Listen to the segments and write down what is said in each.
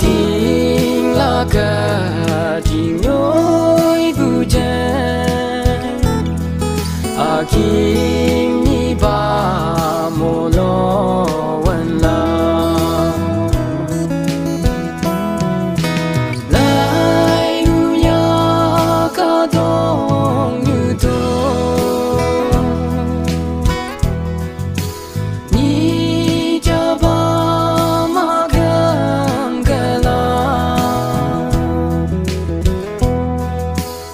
Ting la ka ting nhoi bu jen Akim ni ba mo lo wan la Lai u ya ka dong như to Ni cha ba ma gam ka la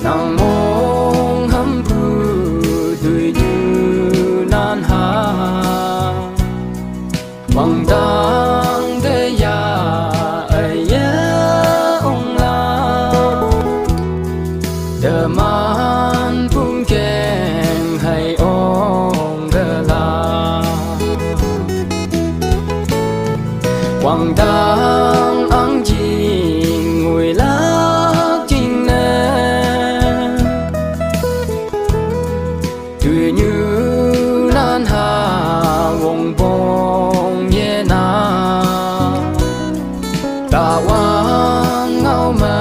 Nang mong ham bu đuôi như nan ha Quang tang de ya ai ya ong la De man pung keng hai ong de la Quang tang ang jing ngồi lắc jing nè Đuôi như nan ha wong bong ye na Ta wang ngao ma